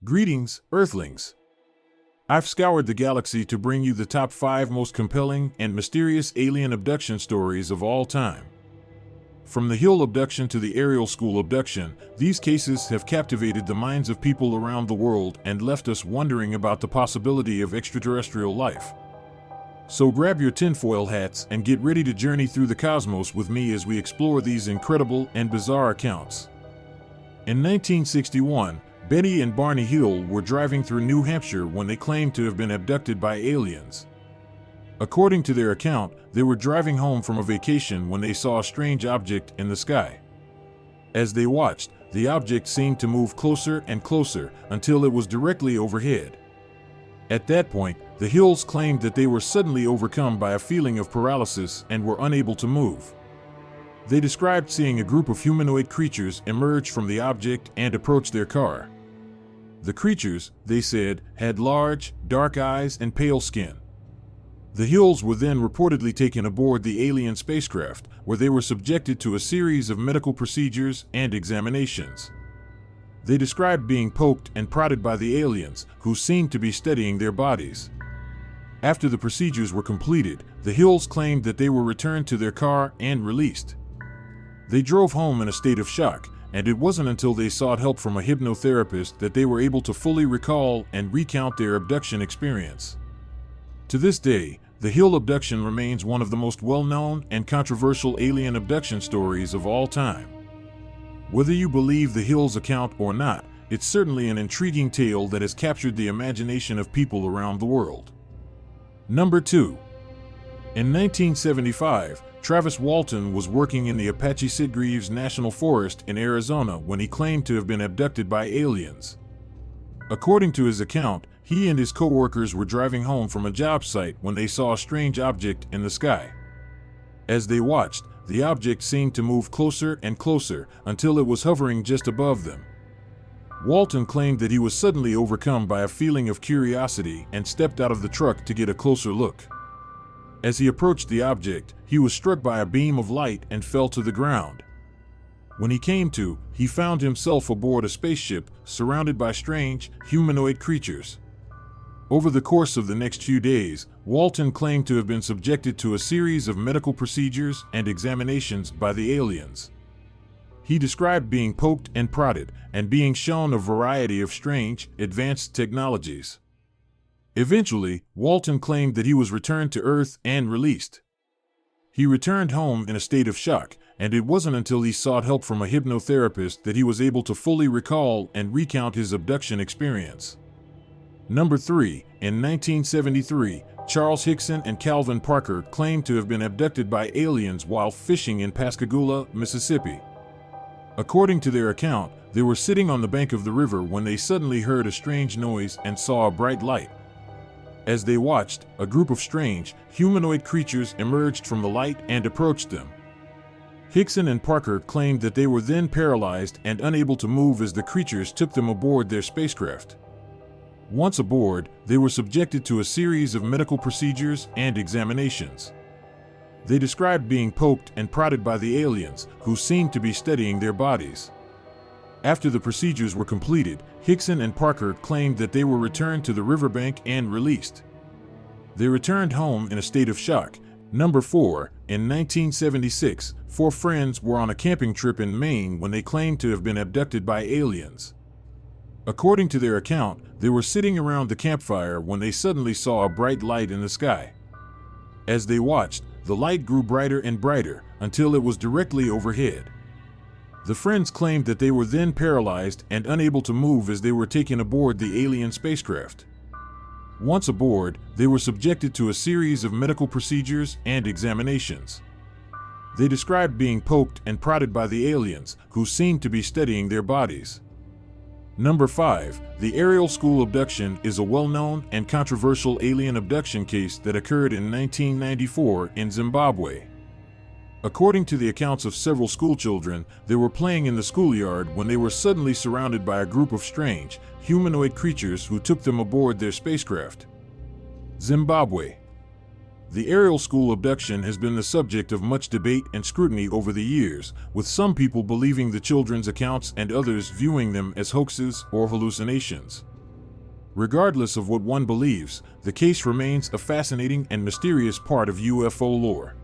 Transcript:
Greetings, Earthlings. I've scoured the galaxy to bring you the top 5 most compelling and mysterious alien abduction stories of all time. From the Hill Abduction to the Ariel School Abduction, these cases have captivated the minds of people around the world and left us wondering about the possibility of extraterrestrial life. So grab your tinfoil hats and get ready to journey through the cosmos with me as we explore these incredible and bizarre accounts. In 1961, Betty and Barney Hill were driving through New Hampshire when they claimed to have been abducted by aliens. According to their account, they were driving home from a vacation when they saw a strange object in the sky. As they watched, the object seemed to move closer and closer until it was directly overhead. At that point, the Hills claimed that they were suddenly overcome by a feeling of paralysis and were unable to move. They described seeing a group of humanoid creatures emerge from the object and approach their car. The creatures, they said, had large, dark eyes and pale skin. The Hills were then reportedly taken aboard the alien spacecraft, where they were subjected to a series of medical procedures and examinations. They described being poked and prodded by the aliens, who seemed to be studying their bodies. After the procedures were completed, the Hills claimed that they were returned to their car and released. They drove home in a state of shock, and it wasn't until they sought help from a hypnotherapist that they were able to fully recall and recount their abduction experience. To this day, the Hill Abduction remains one of the most well-known and controversial alien abduction stories of all time. Whether you believe the Hills' account or not, it's certainly an intriguing tale that has captured the imagination of people around the world. Number 2. In 1975, Travis Walton was working in the Apache Sitgreaves National Forest in Arizona when he claimed to have been abducted by aliens. According to his account, he and his co-workers were driving home from a job site when they saw a strange object in the sky. As they watched, the object seemed to move closer and closer until it was hovering just above them. Walton claimed that he was suddenly overcome by a feeling of curiosity and stepped out of the truck to get a closer look. As he approached the object, he was struck by a beam of light and fell to the ground. When he came to, he found himself aboard a spaceship surrounded by strange, humanoid creatures. Over the course of the next few days, Walton claimed to have been subjected to a series of medical procedures and examinations by the aliens. He described being poked and prodded and being shown a variety of strange, advanced technologies. Eventually, Walton claimed that he was returned to Earth and released. He returned home in a state of shock, and it wasn't until he sought help from a hypnotherapist that he was able to fully recall and recount his abduction experience. Number 3. In 1973, Charles Hickson and Calvin Parker claimed to have been abducted by aliens while fishing in Pascagoula, Mississippi. According to their account, they were sitting on the bank of the river when they suddenly heard a strange noise and saw a bright light. As they watched, a group of strange, humanoid creatures emerged from the light and approached them. Hickson and Parker claimed that they were then paralyzed and unable to move as the creatures took them aboard their spacecraft. Once aboard, they were subjected to a series of medical procedures and examinations. They described being poked and prodded by the aliens, who seemed to be studying their bodies. After the procedures were completed, Hickson and Parker claimed that they were returned to the riverbank and released. They returned home in a state of shock. Number 4. In 1976, 4 friends were on a camping trip in Maine when they claimed to have been abducted by aliens. According to their account, they were sitting around the campfire when they suddenly saw a bright light in the sky. As they watched, the light grew brighter and brighter until it was directly overhead. The friends claimed that they were then paralyzed and unable to move as they were taken aboard the alien spacecraft. Once aboard, they were subjected to a series of medical procedures and examinations. They described being poked and prodded by the aliens, who seemed to be studying their bodies. Number 5. The Ariel School Abduction is a well-known and controversial alien abduction case that occurred in 1994 in Zimbabwe. According to the accounts of several schoolchildren, they were playing in the schoolyard when they were suddenly surrounded by a group of strange, humanoid creatures who took them aboard their spacecraft. Zimbabwe. The Ariel School Abduction has been the subject of much debate and scrutiny over the years, with some people believing the children's accounts and others viewing them as hoaxes or hallucinations. Regardless of what one believes, the case remains a fascinating and mysterious part of UFO lore.